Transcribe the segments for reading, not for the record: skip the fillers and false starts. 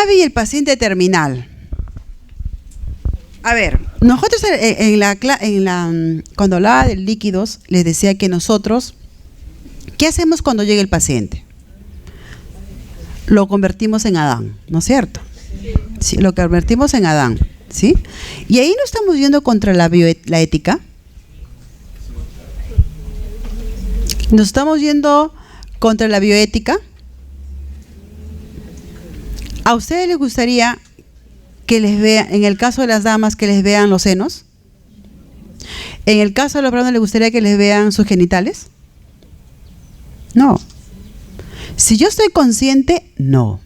Y el paciente terminal. A ver, nosotros cuando hablaba de líquidos, les decía que nosotros, ¿qué hacemos cuando llega el paciente? Lo convertimos en Adán, ¿no es cierto? Sí, lo convertimos en Adán, ¿sí? Y ahí no estamos yendo contra la ética. Nos estamos yendo contra la bioética. ¿A ustedes les gustaría que les vean, en el caso de las damas, que les vean los senos? ¿En el caso de los varones les gustaría que les vean sus genitales? No. Si yo estoy consciente, no.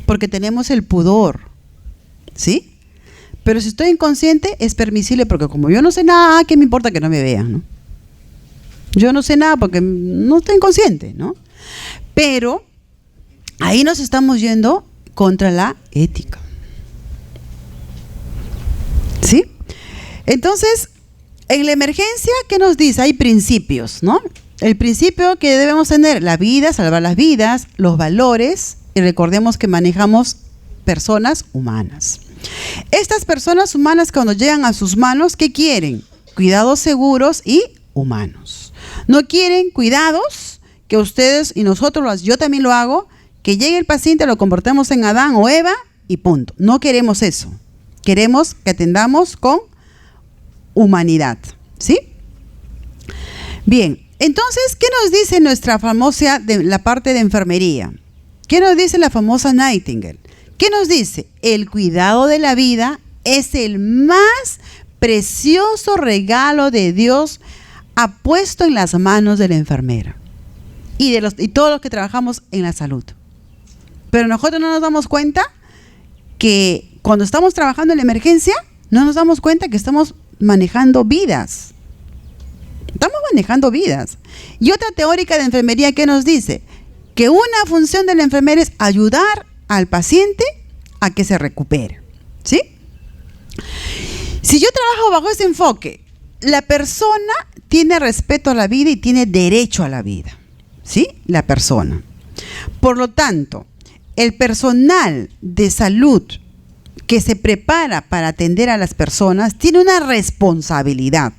Porque tenemos el pudor, ¿sí? Pero si estoy inconsciente, es permisible, porque como yo no sé nada, ¿qué me importa que no me vean, no? Yo no sé nada porque no estoy inconsciente, ¿no? Pero ahí nos estamos yendo contra la ética. ¿Sí? Entonces, en la emergencia, ¿qué nos dice? Hay principios, ¿no? El principio que debemos tener: la vida, salvar las vidas, los valores, y recordemos que manejamos personas humanas. Estas personas humanas, cuando llegan a sus manos, ¿qué quieren? Cuidados seguros y humanos. No quieren cuidados que ustedes y nosotros, yo también lo hago, que llegue el paciente, lo convertamos en Adán o Eva y punto. No queremos eso. Queremos que atendamos con humanidad, ¿sí? Bien, entonces, ¿qué nos dice nuestra famosa, la parte de enfermería? ¿Qué nos dice la famosa Nightingale? ¿Qué nos dice? El cuidado de la vida es el más precioso regalo de Dios puesto en las manos de la enfermera y todos los que trabajamos en la salud. Pero nosotros no nos damos cuenta que cuando estamos trabajando en la emergencia, no nos damos cuenta que estamos manejando vidas. Estamos manejando vidas. Y otra teórica de enfermería, ¿qué nos dice? Que una función de la enfermera es ayudar al paciente a que se recupere, ¿sí? Si yo trabajo bajo ese enfoque, la persona tiene respeto a la vida y tiene derecho a la vida, ¿sí? La persona. Por lo tanto, el personal de salud que se prepara para atender a las personas tiene una responsabilidad.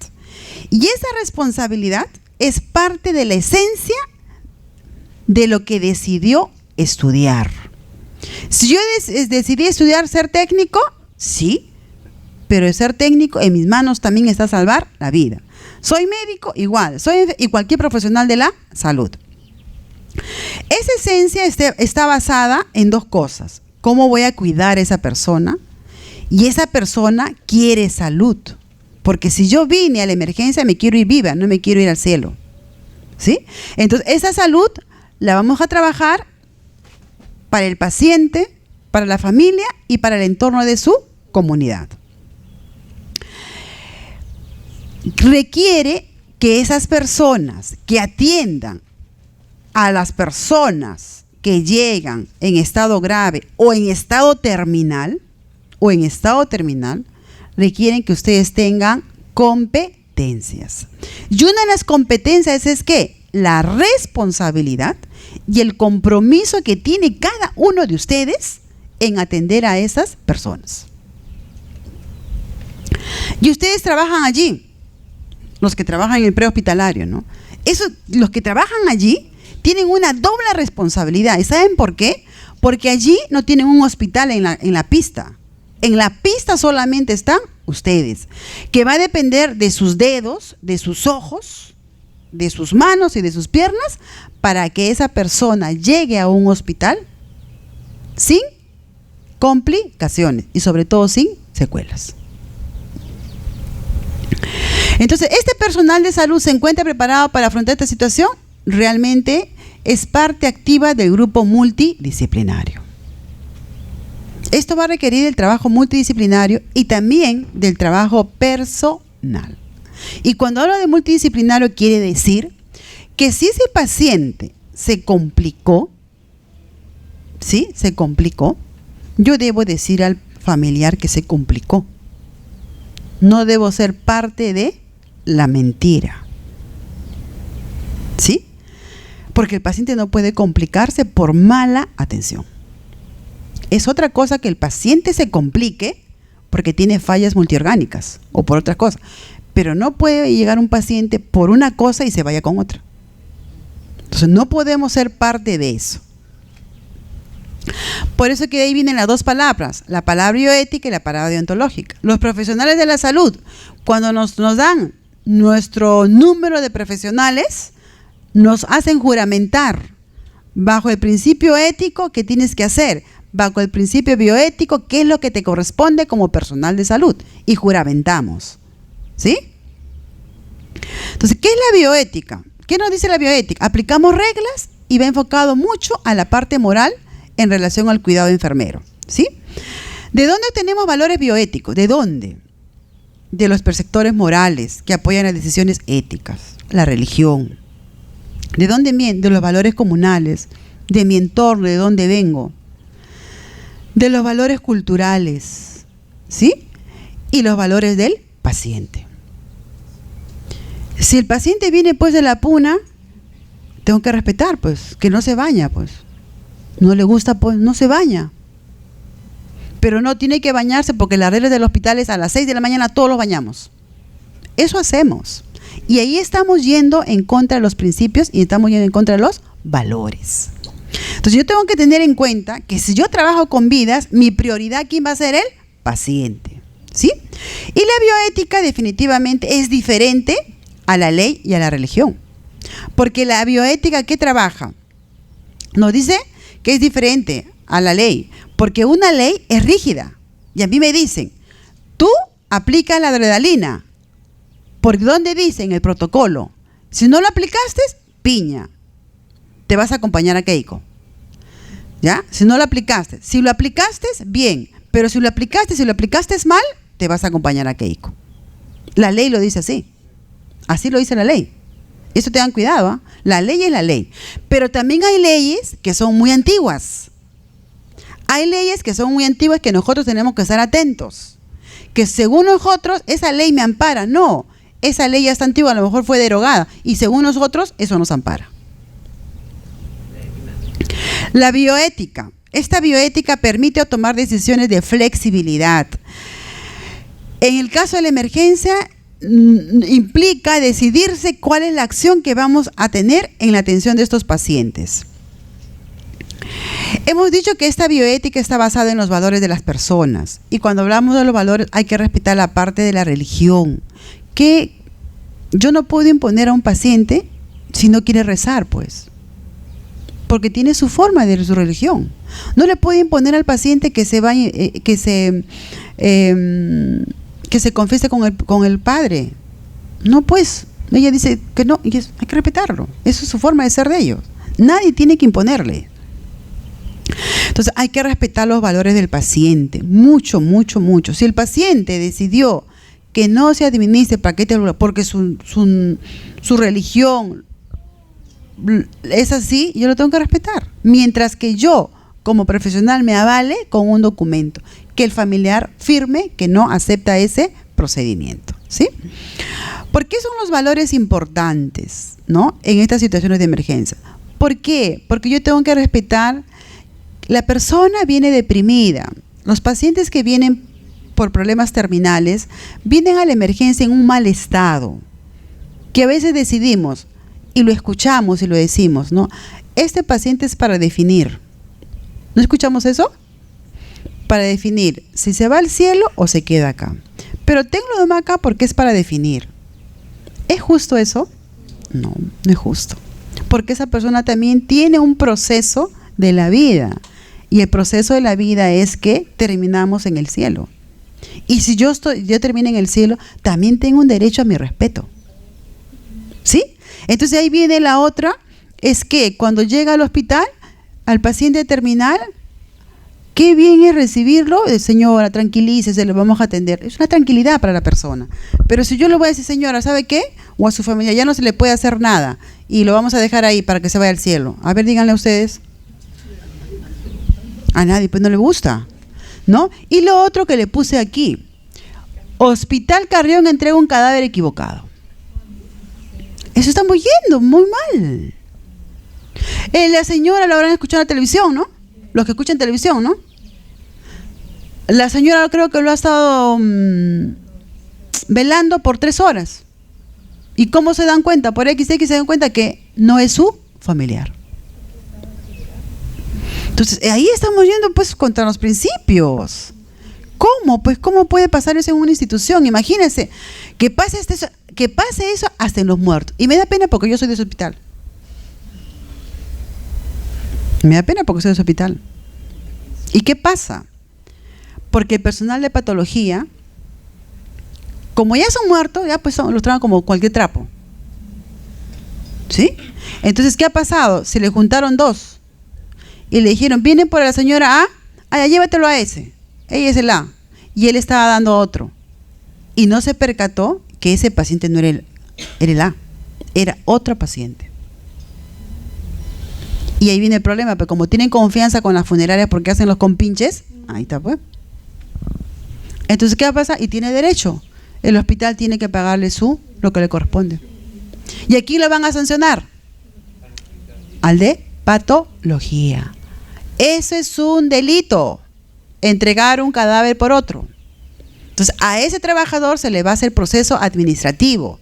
Y esa responsabilidad es parte de la esencia de lo que decidió estudiar. Si yo decidí estudiar ser técnico, sí, pero ser técnico en mis manos también está salvar la vida. Soy médico, igual, y cualquier profesional de la salud. Esa esencia está basada en dos cosas: cómo voy a cuidar a esa persona, y esa persona quiere salud, porque si yo vine a la emergencia me quiero ir viva, no me quiero ir al cielo, ¿sí? Entonces esa salud la vamos a trabajar para el paciente, para la familia y para el entorno de su comunidad. Requiere que esas personas que atiendan a las personas que llegan en estado grave o en estado terminal, requieren que ustedes tengan competencias. Y una de las competencias es que la responsabilidad y el compromiso que tiene cada uno de ustedes en atender a esas personas. Y ustedes trabajan allí, los que trabajan en el prehospitalario, ¿no? Los que trabajan allí tienen una doble responsabilidad. ¿Y saben por qué? Porque allí no tienen un hospital en la pista. En la pista solamente están ustedes, que va a depender de sus dedos, de sus ojos, de sus manos y de sus piernas, para que esa persona llegue a un hospital sin complicaciones y sobre todo sin secuelas. Entonces, ¿este personal de salud se encuentra preparado para afrontar esta situación? Realmente es parte activa del grupo multidisciplinario. Esto va a requerir el trabajo multidisciplinario y también del trabajo personal. Y cuando hablo de multidisciplinario, quiere decir que si ese paciente se complicó, ¿sí? Se complicó, yo debo decir al familiar que se complicó. No debo ser parte de la mentira, ¿sí? Porque el paciente no puede complicarse por mala atención. Es otra cosa que el paciente se complique porque tiene fallas multiorgánicas o por otra cosa. Pero no puede llegar un paciente por una cosa y se vaya con otra. Entonces no podemos ser parte de eso. Por eso que de ahí vienen las dos palabras, la palabra bioética y la palabra deontológica. Los profesionales de la salud, cuando nos dan nuestro número de profesionales, nos hacen juramentar bajo el principio ético que tienes que hacer, bajo el principio bioético qué es lo que te corresponde como personal de salud, y juramentamos. ¿Sí? Entonces, ¿qué es la bioética? ¿Qué nos dice la bioética? Aplicamos reglas y va enfocado mucho a la parte moral en relación al cuidado enfermero. ¿Sí? ¿De dónde tenemos valores bioéticos? ¿De dónde? De los perceptores morales que apoyan las decisiones éticas, la religión. ¿De dónde vienen? De los valores comunales, de mi entorno, de dónde vengo, de los valores culturales, ¿sí? Y los valores del paciente. Si el paciente viene pues de la puna, tengo que respetar, pues, que no se baña, pues. No le gusta, pues, no se baña. Pero no tiene que bañarse porque las reglas del hospital es a las 6 de la mañana todos los bañamos. Eso hacemos. Y ahí estamos yendo en contra de los principios y estamos yendo en contra de los valores. Entonces yo tengo que tener en cuenta que si yo trabajo con vidas, mi prioridad, ¿quién va a ser? El paciente. ¿Sí? Y la bioética definitivamente es diferente a la ley y a la religión. Porque la bioética, ¿qué trabaja? Nos dice que es diferente a la ley. Porque una ley es rígida. Y a mí me dicen, tú aplica la adrenalina. Porque ¿dónde dice en el protocolo? Si no lo aplicaste, piña. Te vas a acompañar a Keiko. ¿Ya? Si no lo aplicaste. Si lo aplicaste, bien. Pero si lo aplicaste mal, te vas a acompañar a Keiko. La ley lo dice así. Así lo dice la ley. Eso tengan cuidado, ¿eh? La ley es la ley. Pero también hay leyes que son muy antiguas. Hay leyes que son muy antiguas que nosotros tenemos que estar atentos. Que según nosotros, esa ley me ampara. No, esa ley ya está antigua, a lo mejor fue derogada. Y según nosotros, eso nos ampara. La bioética. Esta bioética permite tomar decisiones de flexibilidad. En el caso de la emergencia, implica decidirse cuál es la acción que vamos a tener en la atención de estos pacientes. Hemos dicho que esta bioética está basada en los valores de las personas. Y cuando hablamos de los valores, hay que respetar la parte de la religión. Que yo no puedo imponer a un paciente si no quiere rezar, pues. Porque tiene su forma de su religión. No le puedo imponer al paciente que se vaya, que se confiese con el padre. No, pues. Ella dice que no, y hay que respetarlo. Esa es su forma de ser de ellos. Nadie tiene que imponerle. Entonces hay que respetar los valores del paciente. Mucho, mucho, mucho. Si el paciente decidió que no se administre paquete porque su religión es así, yo lo tengo que respetar. Mientras que yo, como profesional, me avale con un documento que el familiar firme que no acepta ese procedimiento. ¿Sí? ¿Por qué son los valores importantes, ¿no?, en estas situaciones de emergencia? ¿Por qué? Porque yo tengo que respetar. La persona viene deprimida. Los pacientes que vienen por problemas terminales vienen a la emergencia en un mal estado, que a veces decidimos y lo escuchamos y lo decimos, ¿no? Este paciente es para definir. ¿No escuchamos eso? Para definir si se va al cielo o se queda acá. Pero tengo de acá porque es para definir. ¿Es justo eso? No, no es justo. Porque esa persona también tiene un proceso de la vida. Y el proceso de la vida es que terminamos en el cielo. Y si yo termino en el cielo, también tengo un derecho a mi respeto. ¿Sí? Entonces ahí viene la otra, es que cuando llega al hospital, al paciente terminal, qué bien es recibirlo, señora, tranquilícese, le vamos a atender. Es una tranquilidad para la persona. Pero si yo le voy a decir, señora, ¿sabe qué? O a su familia, ya no se le puede hacer nada y lo vamos a dejar ahí para que se vaya al cielo. A ver, díganle a ustedes. A nadie, pues no le gusta, ¿no? Y lo otro que le puse aquí, Hospital Carrión entrega un cadáver equivocado. Eso estamos yendo muy mal. La señora lo habrán escuchado en la televisión, ¿no? Los que escuchan televisión, ¿no? La señora creo que lo ha estado velando por 3 horas. ¿Y cómo se dan cuenta? Por XX se dan cuenta que no es su familiar. Entonces, ahí estamos yendo pues contra los principios. ¿Cómo? Pues, ¿cómo puede pasar eso en una institución? Imagínense que pase eso hasta en los muertos. Y me da pena porque yo soy de ese hospital. Me da pena porque soy de ese hospital. ¿Y qué pasa? Porque el personal de patología, como ya son muertos, ya pues los tratan como cualquier trapo. ¿Sí? Entonces, ¿qué ha pasado? Se le juntaron 2 y le dijeron, vienen por la señora A, ya llévatelo a ese. Ella es el A. Y él estaba dando otro. Y no se percató que ese paciente no era el A, era otro paciente. Y ahí viene el problema, pero como tienen confianza con las funerarias porque hacen los compinches, ahí está pues. Entonces, ¿qué va a pasar? Y tiene derecho. El hospital tiene que pagarle lo que le corresponde. ¿Y aquí lo van a sancionar? Al de patología. Eso es un delito. Entregar un cadáver por otro. Entonces, a ese trabajador se le va a hacer proceso administrativo.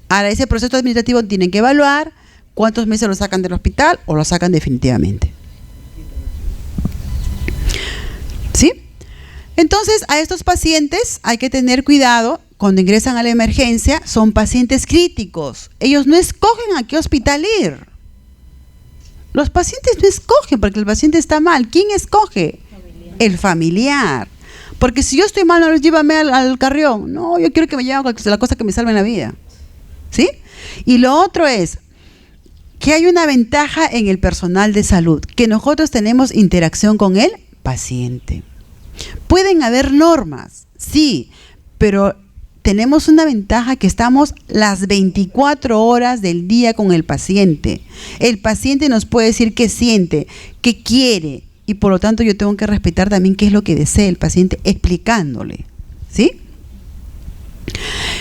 Ahora, ese proceso administrativo tienen que evaluar cuántos meses lo sacan del hospital o lo sacan definitivamente. ¿Sí? Entonces, a estos pacientes hay que tener cuidado cuando ingresan a la emergencia. Son pacientes críticos. Ellos no escogen a qué hospital ir. Los pacientes no escogen porque el paciente está mal. ¿Quién escoge? El familiar. Porque si yo estoy mal, no, llévame al Carrión. No, yo quiero que me lleven la cosa que me salve la vida. ¿Sí? Y lo otro es que hay una ventaja en el personal de salud, que nosotros tenemos interacción con el paciente. Pueden haber normas, sí, pero tenemos una ventaja que estamos las 24 horas del día con el paciente. El paciente nos puede decir qué siente, qué quiere, y por lo tanto yo tengo que respetar también qué es lo que desea el paciente, explicándole, ¿sí?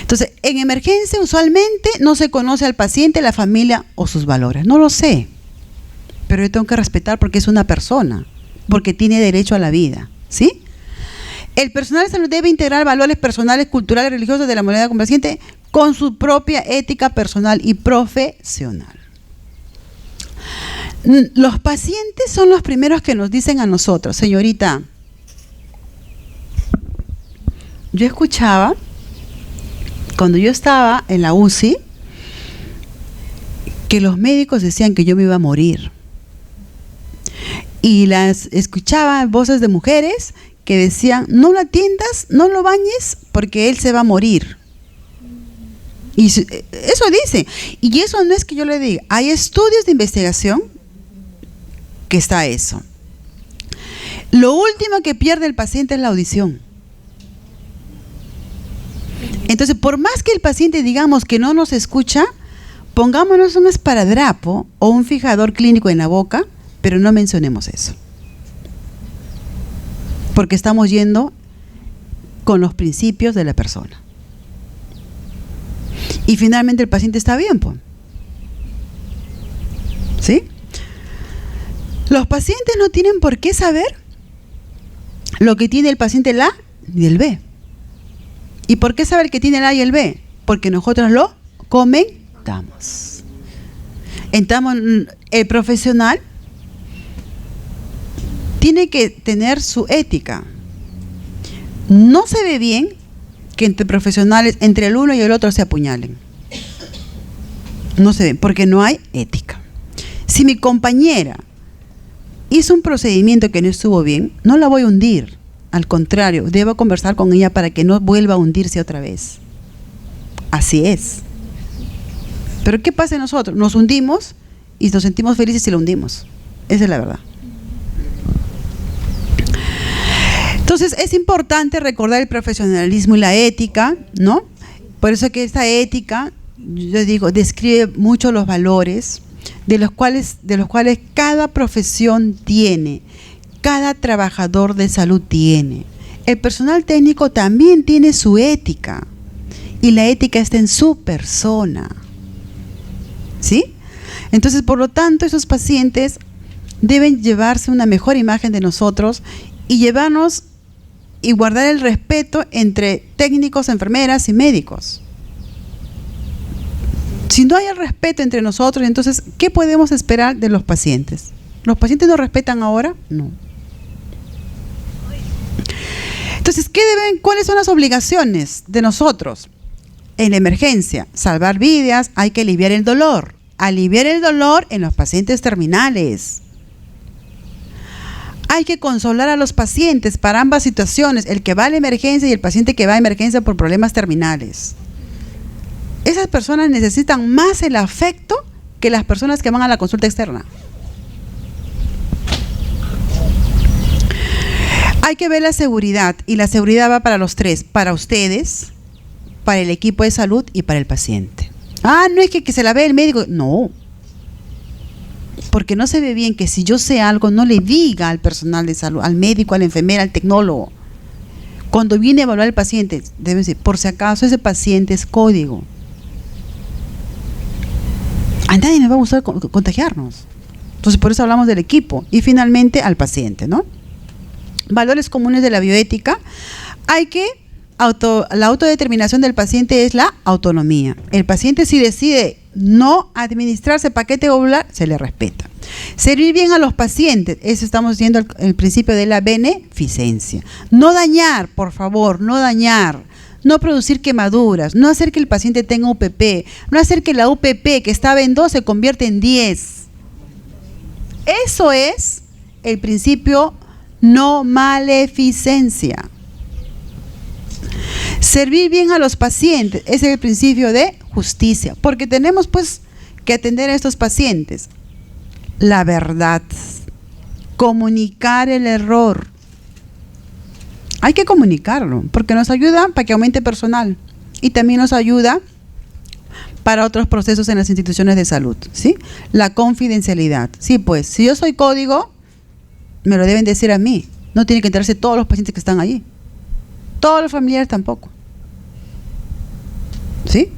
Entonces, en emergencia usualmente no se conoce al paciente, la familia o sus valores. No lo sé, pero yo tengo que respetar porque es una persona, porque tiene derecho a la vida, ¿sí? El personal de salud debe integrar valores personales, culturales, religiosos de la humanidad con el paciente con su propia ética personal y profesional. Los pacientes son los primeros que nos dicen a nosotros, señorita, yo escuchaba cuando yo estaba en la UCI que los médicos decían que yo me iba a morir. Y escuchaba voces de mujeres que decían, no lo atiendas, no lo bañes, porque él se va a morir. Y eso dice. Y eso no es que yo le diga. Hay estudios de investigación que está eso. Lo último que pierde el paciente es la audición. Entonces, por más que el paciente digamos que no nos escucha, pongámonos un esparadrapo o un fijador clínico en la boca, pero no mencionemos eso. Porque estamos yendo con los principios de la persona. Y finalmente el paciente está bien, pues. ¿Sí? Los pacientes no tienen por qué saber lo que tiene el paciente el A y el B. ¿Y por qué saber que tiene el A y el B? Porque nosotros lo comentamos. Entonces, el profesional tiene que tener su ética. No se ve bien que entre profesionales, entre el uno y el otro se apuñalen. No se ve, porque no hay ética. Si mi compañera hizo un procedimiento que no estuvo bien, no la voy a hundir. Al contrario, debo conversar con ella para que no vuelva a hundirse otra vez. Así es. Pero ¿qué pasa en nosotros? Nos hundimos y nos sentimos felices si la hundimos. Esa es la verdad. Entonces, es importante recordar el profesionalismo y la ética, ¿no? Por eso que esta ética, yo digo, describe mucho los valores de los cuales cada profesión tiene. Cada trabajador de salud tiene. El personal técnico también tiene su ética. Y la ética está en su persona. ¿Sí? Entonces, por lo tanto, esos pacientes deben llevarse una mejor imagen de nosotros y llevarnos y guardar el respeto entre técnicos, enfermeras y médicos. Si no hay el respeto entre nosotros, entonces, ¿qué podemos esperar de los pacientes? ¿Los pacientes nos respetan ahora? No. Entonces, ¿cuáles son las obligaciones de nosotros? En la emergencia, salvar vidas, hay que aliviar el dolor. Aliviar el dolor en los pacientes terminales. Hay que consolar a los pacientes para ambas situaciones, el que va a la emergencia y el paciente que va a emergencia por problemas terminales. Esas personas necesitan más el afecto que las personas que van a la consulta externa. Hay que ver la seguridad, y la seguridad va para los tres, para ustedes, para el equipo de salud y para el paciente. No es que se la vea el médico, no. Porque no se ve bien que si yo sé algo, no le diga al personal de salud, al médico, a la enfermera, al tecnólogo. Cuando viene a evaluar al paciente, debe decir, por si acaso ese paciente es código. A nadie nos va a gustar contagiarnos. Entonces, por eso hablamos del equipo. Y finalmente, al paciente, ¿no? Valores comunes de la bioética. La autodeterminación del paciente es la autonomía. El paciente, si decide no administrarse paquete ovular, se le respeta. Servir bien a los pacientes, eso estamos viendo el principio de la beneficencia. No dañar, por favor, no dañar. No producir quemaduras, no hacer que el paciente tenga UPP, no hacer que la UPP que estaba en 2 se convierta en 10. Eso es el principio no maleficencia. Servir bien a los pacientes, ese es el principio de justicia, porque tenemos pues que atender a estos pacientes. La verdad, comunicar el error. Hay que comunicarlo, porque nos ayuda para que aumente personal y también nos ayuda para otros procesos en las instituciones de salud, ¿sí? La confidencialidad. Sí, pues, si yo soy código, me lo deben decir a mí. No tienen que enterarse todos los pacientes que están allí. Todos los familiares tampoco. ¿Sí?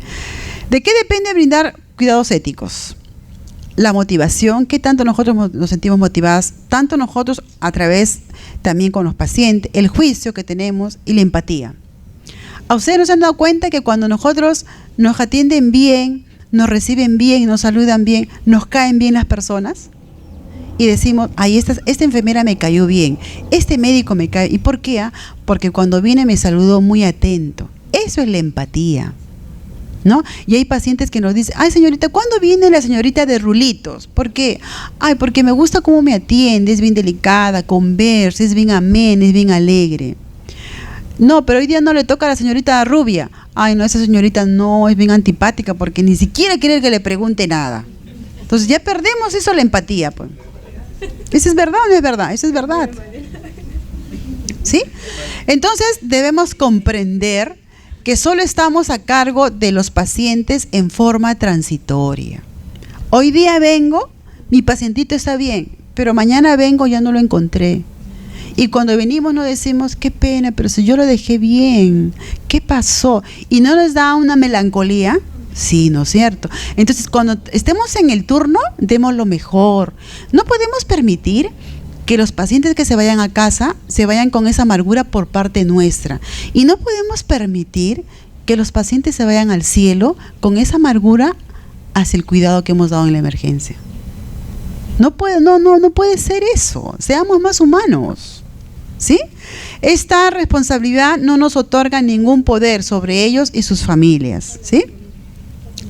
¿De qué depende brindar cuidados éticos? La motivación, qué tanto nosotros nos sentimos motivadas, tanto nosotros a través también con los pacientes, el juicio que tenemos y la empatía. ¿A ustedes no se han dado cuenta que cuando nosotros nos atienden bien, nos reciben bien, nos saludan bien, nos caen bien las personas? Y decimos, esta enfermera me cayó bien, este médico me cae. ¿Y por qué? Porque cuando viene me saludó muy atento. Eso es la empatía, ¿no? Y hay pacientes que nos dicen, ay señorita, ¿cuándo viene la señorita de rulitos? ¿Por qué? Ay, porque me gusta cómo me atiende, es bien delicada, conversa, es bien amena, es bien alegre. No, pero hoy día no le toca a la señorita rubia. Ay, no, esa señorita no, es bien antipática porque ni siquiera quiere que le pregunte nada. Entonces ya perdemos eso, la empatía, pues. ¿Eso es verdad o no es verdad? Eso es verdad. ¿Sí? Entonces debemos comprender que solo estamos a cargo de los pacientes en forma transitoria. Hoy día vengo, mi pacientito está bien, pero mañana vengo, ya no lo encontré. Y cuando venimos nos decimos, qué pena, pero si yo lo dejé bien, ¿qué pasó? ¿Y no nos da una melancolía? Sí, ¿no es cierto? Entonces, cuando estemos en el turno, demos lo mejor. No podemos permitir que los pacientes que se vayan a casa se vayan con esa amargura por parte nuestra. Y no podemos permitir que los pacientes se vayan al cielo con esa amargura hacia el cuidado que hemos dado en la emergencia. No puede ser eso. Seamos más humanos, ¿sí? Esta responsabilidad no nos otorga ningún poder sobre ellos y sus familias, ¿sí?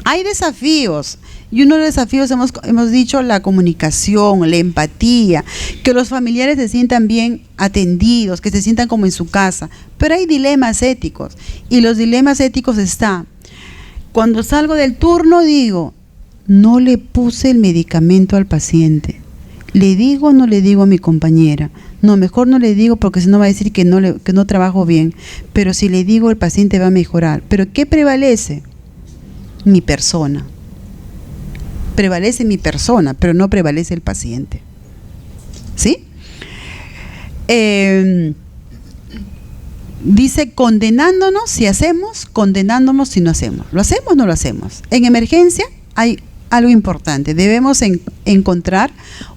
Hay desafíos, y uno de los desafíos hemos dicho la comunicación, la empatía, que los familiares se sientan bien atendidos, que se sientan como en su casa, pero hay dilemas éticos, y los dilemas éticos están, cuando salgo del turno digo, no le puse el medicamento al paciente, ¿le digo o no le digo a mi compañera? No, mejor no le digo porque si no va a decir que no trabajo bien, pero si le digo el paciente va a mejorar, pero ¿qué prevalece? Mi persona. Prevalece mi persona, pero no prevalece el paciente. ¿Sí? Dice, condenándonos si hacemos, condenándonos si no hacemos. ¿Lo hacemos o no lo hacemos? En emergencia hay algo importante. Debemos encontrar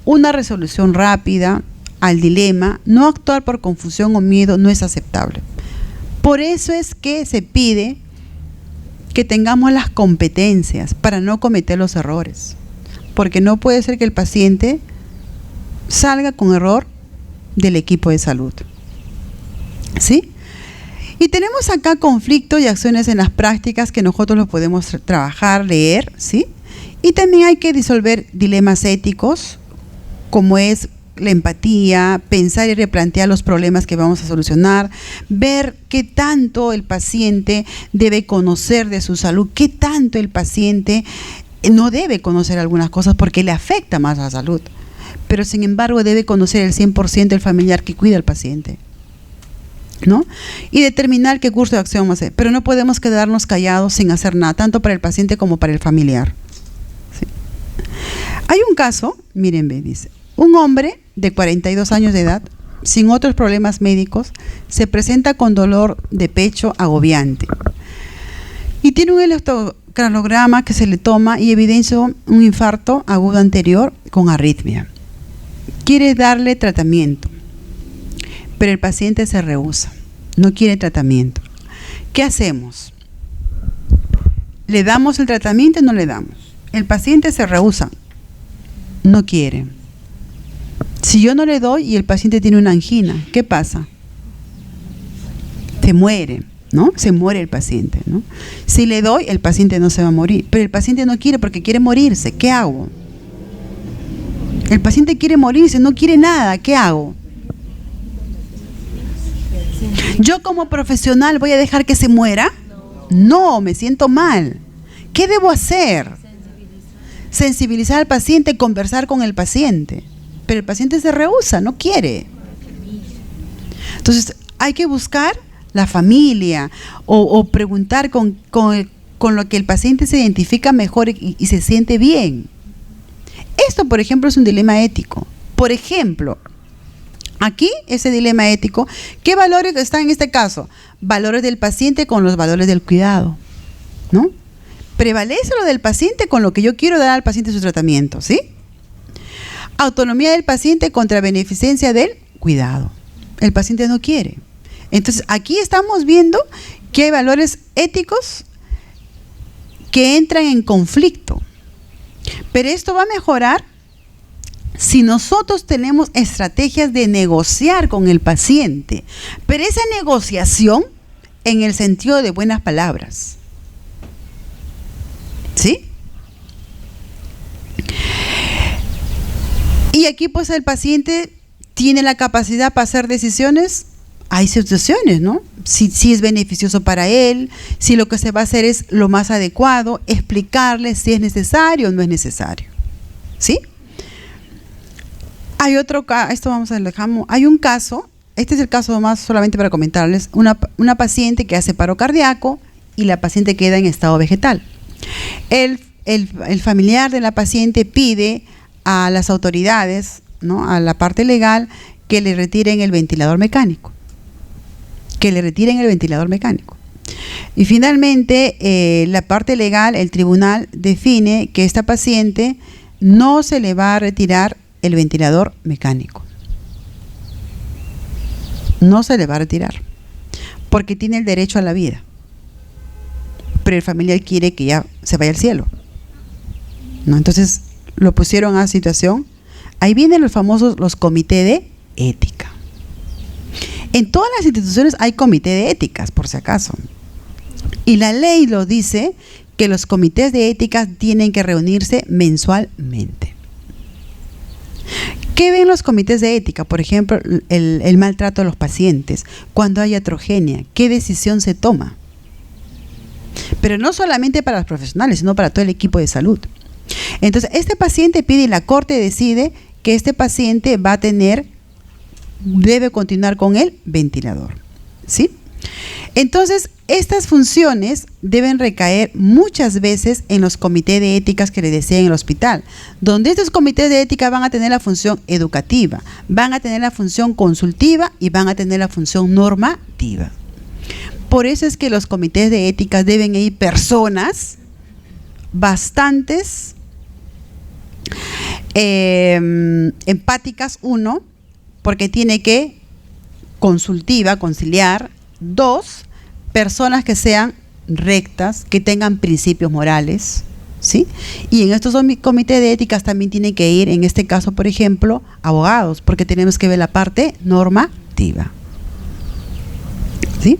una resolución rápida, al dilema, no actuar por confusión o miedo no es aceptable. Por eso es que se pide que tengamos las competencias para no cometer los errores. Porque no puede ser que el paciente salga con error del equipo de salud. ¿Sí? Y tenemos acá conflictos y acciones en las prácticas que nosotros los podemos trabajar, leer, ¿sí? Y también hay que disolver dilemas éticos, como es la empatía, pensar y replantear los problemas que vamos a solucionar, ver qué tanto el paciente debe conocer de su salud, qué tanto el paciente no debe conocer algunas cosas porque le afecta más la salud, pero sin embargo debe conocer el 100% el familiar que cuida al paciente, ¿no? Y determinar qué curso de acción vamos a hacer, pero no podemos quedarnos callados sin hacer nada, tanto para el paciente como para el familiar. ¿Sí? Hay un caso, miren, dice, un hombre de 42 años de edad, sin otros problemas médicos, se presenta con dolor de pecho agobiante y tiene un electrocardiograma que se le toma y evidencia un infarto agudo anterior con arritmia. Quiere darle tratamiento, pero el paciente se rehúsa, no quiere tratamiento. ¿Qué hacemos? ¿Le damos el tratamiento o no le damos? El paciente se rehúsa, no quiere. Si yo no le doy y el paciente tiene una angina, ¿qué pasa? Se muere, ¿no? Se muere el paciente, ¿no? Si le doy, el paciente no se va a morir, pero el paciente no quiere porque quiere morirse. ¿Qué hago? El paciente quiere morirse, no quiere nada. ¿Qué hago? ¿Yo como profesional voy a dejar que se muera? No, me siento mal. ¿Qué debo hacer? Sensibilizar al paciente, conversar con el paciente. Pero el paciente se rehúsa, no quiere. Entonces hay que buscar la familia o preguntar con lo que el paciente se identifica mejor y se siente bien. Esto, por ejemplo, es un dilema ético. Por ejemplo, aquí ese dilema ético, ¿qué valores están en este caso? Valores del paciente con los valores del cuidado, ¿no? Prevalece lo del paciente con lo que yo quiero dar al paciente su tratamiento, ¿sí? Autonomía del paciente contra beneficencia del cuidado. El paciente no quiere. Entonces, aquí estamos viendo que hay valores éticos que entran en conflicto. Pero esto va a mejorar si nosotros tenemos estrategias de negociar con el paciente. Pero esa negociación en el sentido de buenas palabras. ¿Sí? Y aquí pues el paciente tiene la capacidad para hacer decisiones. Hay situaciones, ¿no? Si es beneficioso para él, si lo que se va a hacer es lo más adecuado, explicarle si es necesario o no es necesario. ¿Sí? Hay otro caso, esto vamos a dejarlo. Hay un caso, este es el caso más solamente para comentarles, una paciente que hace paro cardíaco y la paciente queda en estado vegetal. El familiar de la paciente pide a las autoridades, ¿no?, a la parte legal, que le retiren el ventilador mecánico. Y finalmente, la parte legal, el tribunal, define que esta paciente no se le va a retirar el ventilador mecánico. No se le va a retirar, porque tiene el derecho a la vida. Pero el familiar quiere que ya se vaya al cielo, ¿no? Entonces lo pusieron a situación. Ahí vienen los comités de ética. En todas las instituciones hay comité de éticas, por si acaso. Y la ley lo dice, que los comités de ética tienen que reunirse mensualmente. ¿Qué ven los comités de ética? Por ejemplo, el maltrato a los pacientes, cuando hay iatrogenia, ¿qué decisión se toma? Pero no solamente para los profesionales, sino para todo el equipo de salud. Entonces, este paciente pide y la corte decide que este paciente debe continuar con el ventilador, ¿sí? Entonces, estas funciones deben recaer muchas veces en los comités de éticas que le decía en el hospital, donde estos comités de ética van a tener la función educativa, van a tener la función consultiva y van a tener la función normativa. Por eso es que los comités de ética deben ir personas bastantes empáticas, uno, porque tiene que conciliar. 2, personas que sean rectas, que tengan principios morales, ¿sí? Y en estos comités de éticas también tienen que ir, en este caso, por ejemplo, abogados, porque tenemos que ver la parte normativa, ¿sí?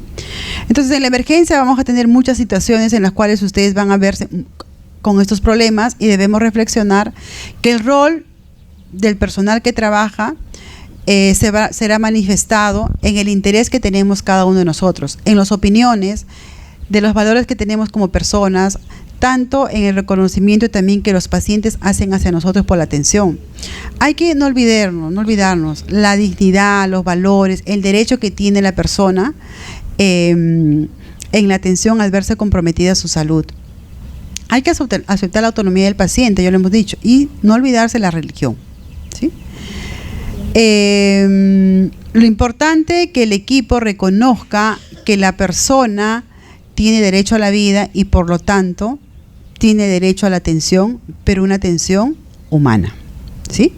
Entonces, en la emergencia vamos a tener muchas situaciones en las cuales ustedes van a verse con estos problemas y debemos reflexionar que el rol del personal que trabaja será manifestado en el interés que tenemos cada uno de nosotros, en las opiniones, de los valores que tenemos como personas, tanto en el reconocimiento también que los pacientes hacen hacia nosotros por la atención. Hay que no olvidarnos la dignidad, los valores, el derecho que tiene la persona en la atención al verse comprometida a su salud. Hay que aceptar la autonomía del paciente, ya lo hemos dicho, y no olvidarse la religión, ¿sí? Lo importante es que el equipo reconozca que la persona tiene derecho a la vida y por lo tanto tiene derecho a la atención, pero una atención humana, ¿sí?